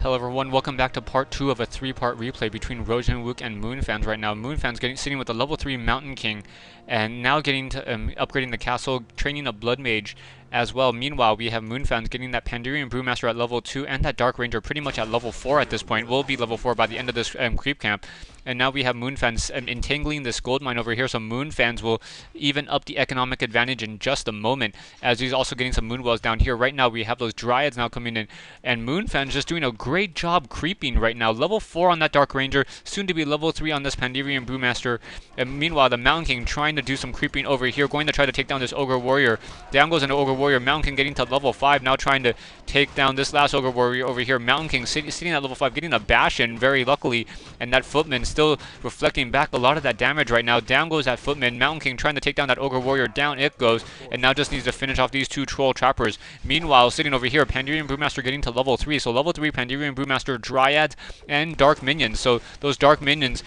Hello everyone, welcome back to part 2 of a 3-part replay between Rohjinwook and Moonfans right now. Moonfans sitting with a level 3 Mountain King and now getting to upgrading the castle, training a Blood Mage as well. Meanwhile, we have Moonfans getting that Pandurian Brewmaster at level 2 and that Dark Ranger pretty much at level 4 at this point. Will be level 4 by the end of this creep camp. And now we have Moonfans entangling this gold mine over here, so Moonfans will even up the economic advantage in just a moment, as he's also getting some Moonwells down here. Right now we have those Dryads now coming in, and Moonfans just doing a great job creeping right now. Level 4 on that Dark Ranger, soon to be level 3 on this Pandurian Brewmaster. And meanwhile, the Mountain King trying to do some creeping over here, going to try to take down this Ogre Warrior. Down goes an Ogre Warrior. Mountain King getting to level 5, now trying to take down this last Ogre Warrior over here. Mountain King sitting at level 5, getting a bash in very luckily, and that Footman still reflecting back a lot of that damage right now. Down goes that Footman. Mountain King trying to take down that Ogre Warrior. Down it goes, and now just needs to finish off these two Troll Trappers. Meanwhile, sitting over here, Pandurian Brewmaster getting to level 3. So level 3 Pandurian Brewmaster, Dryads, and Dark Minions. So those Dark Minions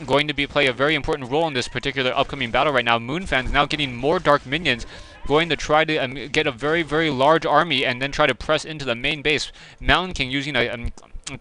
going to play a very important role in this particular upcoming battle right now. Moonfans now getting more Dark Minions, going to try to get a very, very large army and then try to press into the main base. Mountain King using a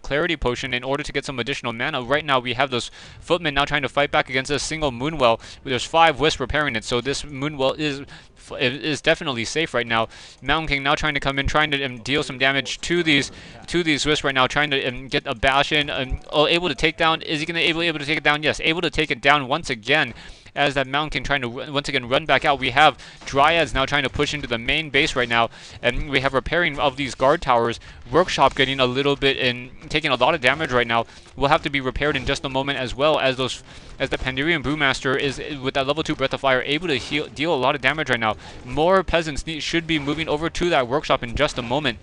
Clarity Potion in order to get some additional mana. Right now we have those Footmen now trying to fight back against a single Moonwell. There's 5 Wisps repairing it, so this Moonwell is definitely safe right now. Mountain King now trying to come in, trying to deal some damage to these Wisps right now, trying to get a bash in. Able to take down. Is he going to able to take it down? Yes, able to take it down once again. As that Mountain King trying to once again run back out. We have Dryads now trying to push into the main base right now, and we have repairing of these guard towers. Workshop getting a little bit and taking a lot of damage right now. Will have to be repaired in just a moment, as well as the Pandurian Brewmaster is with that level 2 Breath of Fire able to deal a lot of damage right now. More peasants should be moving over to that workshop in just a moment.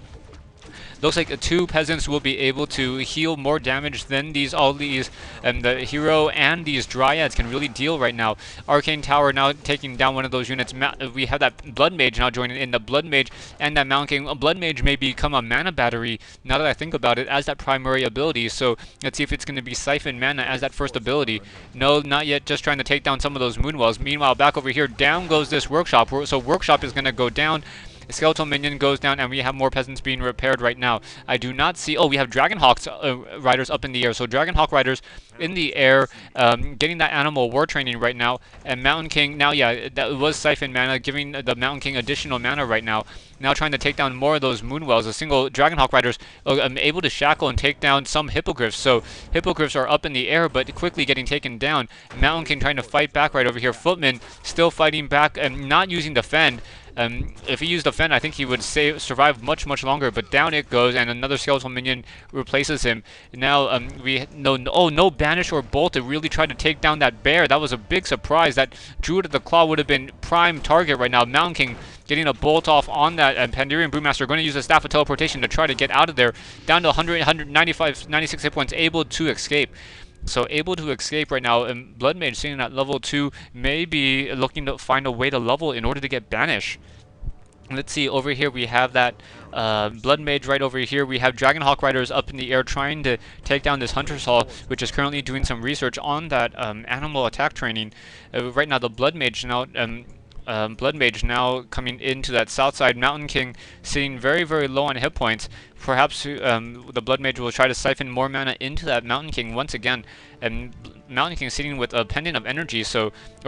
Looks like the 2 peasants will be able to heal more damage than all these, and the hero and these Dryads can really deal right now. Arcane Tower now taking down one of those units. We have that Blood Mage now joining in. The Blood Mage and that Mountain King. Blood Mage may become a mana battery, now that I think about it, as that primary ability. So let's see if it's going to be Siphon Mana as that first ability. No, not yet, just trying to take down some of those Moonwells. Meanwhile, back over here, down goes this Workshop. So Workshop is going to go down. Skeletal Minion goes down, and we have more peasants being repaired right now. I do not see... Oh, we have Dragonhawk Riders up in the air. So Dragonhawk Riders in the air, getting that animal war training right now. And Mountain King, now, yeah, that was Siphon Mana, giving the Mountain King additional mana right now. Now trying to take down more of those Moonwells. A single Dragonhawk Riders able to shackle and take down some Hippogriffs. So Hippogriffs are up in the air, but quickly getting taken down. Mountain King trying to fight back right over here. Footman still fighting back and not using Defend. If he used Defend, I think he would survive much longer, but down it goes, and another Skeletal Minion replaces him. Now, no Banish or Bolt to really try to take down that bear. That was a big surprise. That Druid of the Claw would have been prime target right now. Mountain King getting a bolt off on that, and Pandurian Brewmaster going to use a Staff of Teleportation to try to get out of there. Down to 100, 195, 96 hit points, able to escape. So able to escape right now, and Blood Mage sitting at level 2 may be looking to find a way to level in order to get Banish. Let's see, over here we have that Blood Mage right over here. We have Dragonhawk Riders up in the air trying to take down this Hunter's Hall, which is currently doing some research on that animal attack training. Right now the Blood Mage now coming into that south side. Mountain King sitting very low on hit points. Perhaps the Blood Mage will try to siphon more mana into that Mountain King once again. And Mountain King sitting with a Pendant of Energy,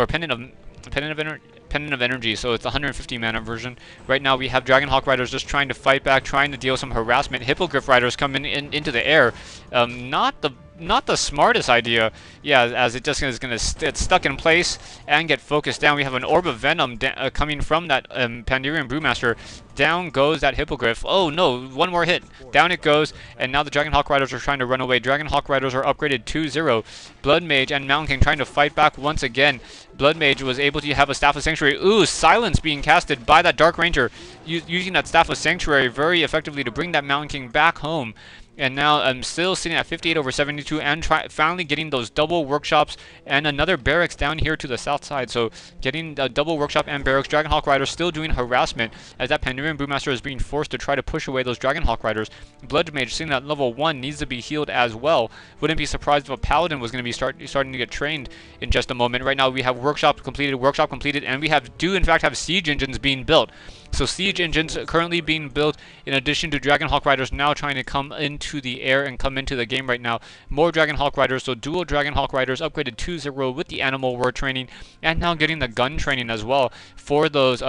Pendant of Energy, so it's the 150 mana version. Right now we have Dragonhawk Riders just trying to fight back, trying to deal some harassment. Hippogriff Riders coming into the air. Not the smartest idea, yeah, as it just is going to get stuck in place and get focused down. We have an Orb of Venom coming from that Pandurian Brewmaster. Down goes that Hippogriff. Oh no, one more hit. Down it goes, and now the Dragonhawk Riders are trying to run away. Dragonhawk Riders are upgraded 2-0. Blood Mage and Mountain King trying to fight back once again. Blood Mage was able to have a Staff of Sanctuary. Ooh, Silence being casted by that Dark Ranger, using that Staff of Sanctuary very effectively to bring that Mountain King back home. And now I'm still sitting at 58 over 72 and finally getting those double workshops and another barracks down here to the south side. So getting the double workshop and barracks. Dragonhawk Riders still doing harassment as that Pandurian Brewmaster is being forced to try to push away those Dragonhawk Riders. Blood Mage sitting at level 1 needs to be healed as well. Wouldn't be surprised if a Paladin was going to be starting to get trained in just a moment. Right now we have workshop completed, and we do in fact have siege engines being built. So siege engines currently being built in addition to Dragonhawk Riders now trying to come into the air and come into the game right now. More Dragonhawk Riders, so dual Dragonhawk Riders upgraded 2-0 with the animal war training, and now getting the gun training as well for those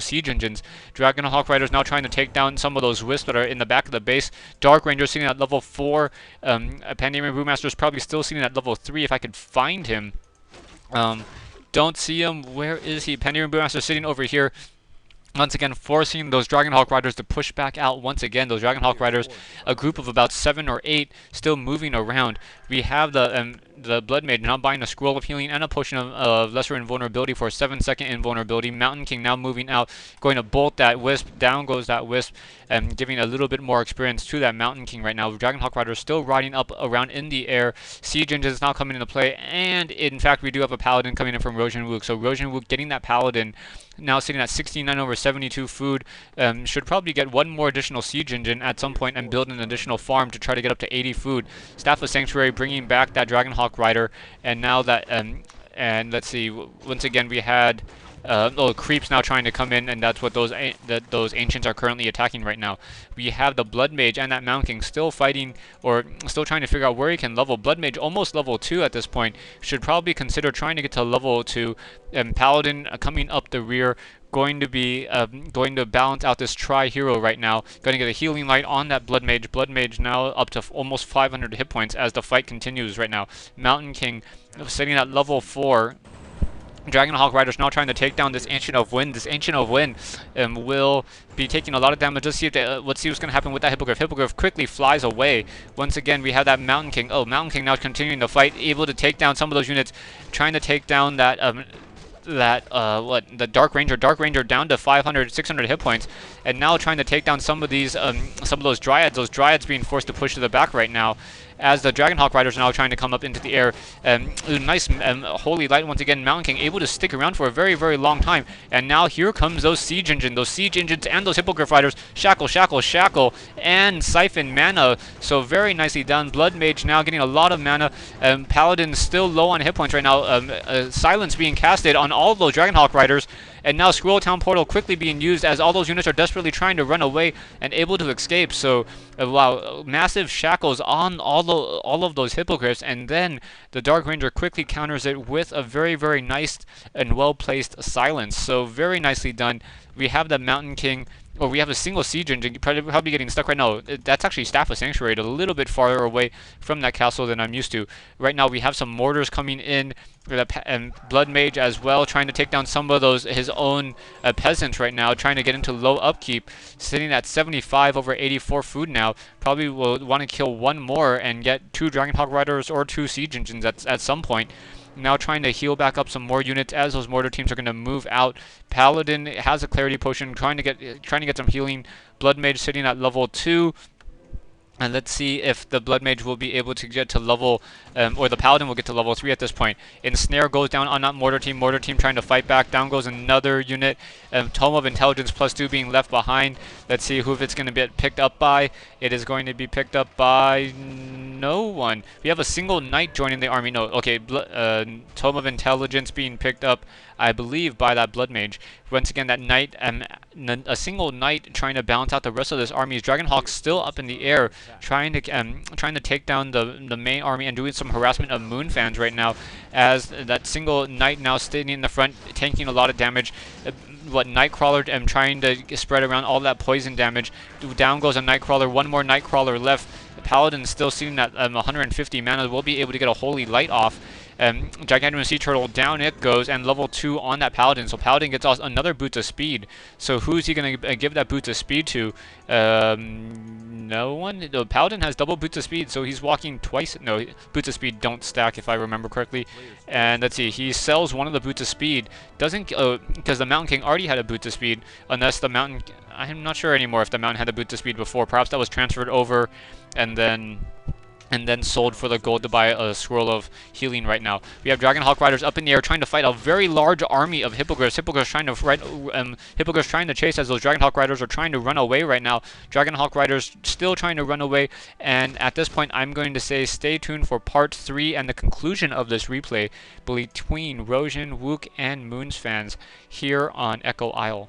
siege engines. Dragonhawk Riders now trying to take down some of those wisps that are in the back of the base. Dark Ranger sitting at level 4. Pandemonium Brewmaster is probably still sitting at level 3 if I could find him. Don't see him. Where is he? Pandemonium Brewmaster sitting over here. Once again, forcing those Dragonhawk Riders to push back out once again. Those Dragonhawk Riders, a group of about 7 or 8, still moving around. We have the Blood Mage now buying a Scroll of Healing and a Potion of Lesser Invulnerability for a 7-second invulnerability. Mountain King now moving out, going to bolt that Wisp. Down goes that Wisp, and giving a little bit more experience to that Mountain King right now. Dragonhawk Riders still riding up around in the air. Siege Engines now coming into play, and in fact, we do have a Paladin coming in from Rohjinwook. So Rohjinwook getting that Paladin, now sitting at 69 over 72 food. Should probably get one more additional siege engine at some point and build an additional farm to try to get up to 80 food. Staff of Sanctuary bringing back that Dragonhawk Rider, and now that and let's see, once again we had creeps now trying to come in, and that's what those ancients are currently attacking right now. We have the Blood Mage and that Mountain King still fighting, or still trying to figure out where he can level. Blood Mage almost level 2 at this point. Should probably consider trying to get to level 2. Paladin coming up the rear, going to be going to balance out this tri-hero right now. Going to get a healing light on that Blood Mage. Blood Mage now up to almost 500 hit points as the fight continues right now. Mountain King sitting at level 4. Dragonhawk Riders now trying to take down this Ancient of Wind. This Ancient of Wind will be taking a lot of damage. Let's see what's going to happen with that Hippogriff. Hippogriff quickly flies away. Once again, we have that Mountain King. Oh, Mountain King now continuing to fight, able to take down some of those units, trying to take down that the Dark Ranger. Dark Ranger down to 500, 600 hit points, and now trying to take down some of those Dryads. Those Dryads being forced to push to the back right now, as the Dragonhawk Riders are now trying to come up into the air. Nice Holy Light once again. Mountain King able to stick around for a very, very long time. And now here comes those Siege Engines and those Hippogriff Riders. Shackle, Shackle, Shackle, and Siphon mana. So very nicely done. Blood Mage now getting a lot of mana. Paladin still low on hit points right now. Silence being casted on all of those Dragonhawk Riders. And now Scroll Town Portal quickly being used as all those units are desperately trying to run away and able to escape. So, wow, massive shackles on all of those Hippogriffs, and then the Dark Ranger quickly counters it with a very, very nice and well-placed silence. So, very nicely done. We have the Mountain King, or we have a single siege engine probably getting stuck right now. That's actually Staff of Sanctuary, a little bit farther away from that castle than I'm used to. Right now we have some mortars coming in, and Blood Mage as well, trying to take down some of those his own peasants right now, trying to get into low upkeep, sitting at 75 over 84 food now. Probably will want to kill one more and get 2 Dragonhawk Riders or 2 siege engines at some point. Now trying to heal back up some more units as those mortar teams are going to move out. Paladin has a clarity potion, trying to get some healing. Blood Mage sitting at level 2. And let's see if the Blood Mage will be able to get to level, or the Paladin will get to level 3 at this point. Ensnare goes down on that Mortar Team. Mortar Team trying to fight back. Down goes another unit. Tome of Intelligence +2 being left behind. Let's see who it's going to get picked up by. It is going to be picked up by no one. We have a single knight joining the army. No, okay, Tome of Intelligence being picked up, I believe, by that Blood Mage. Once again, that knight, a single knight trying to balance out the rest of this army. Dragonhawk still up in the air, trying to take down the main army and doing some harassment of Moonfans right now, as that single knight now standing in the front, tanking a lot of damage. Nightcrawler trying to spread around all that poison damage. Down goes a Nightcrawler, one more Nightcrawler left. The Paladin still sitting at 150 mana, will be able to get a Holy Light off. Gigantic Sea Turtle down it goes, and level 2 on that Paladin. So Paladin gets another boost of speed. So who's he going to give that boost of speed to? No one. The Paladin has double boots of speed, so he's walking twice. No, boots of speed don't stack if I remember correctly. And let's see, he sells one of the boots of speed. Doesn't, because the Mountain King already had a boot of speed, unless the Mountain, I'm not sure anymore if the Mountain had a boot of speed before. Perhaps that was transferred over and then sold for the gold to buy a Scroll of Healing right now. We have Dragonhawk Riders up in the air trying to fight a very large army of Hippogriffs. Hippogriffs trying to chase as those Dragonhawk Riders are trying to run away right now. Dragonhawk Riders still trying to run away, and at this point I'm going to say stay tuned for part 3 and the conclusion of this replay between Rohjinwook and Moonfans here on Echo Isle.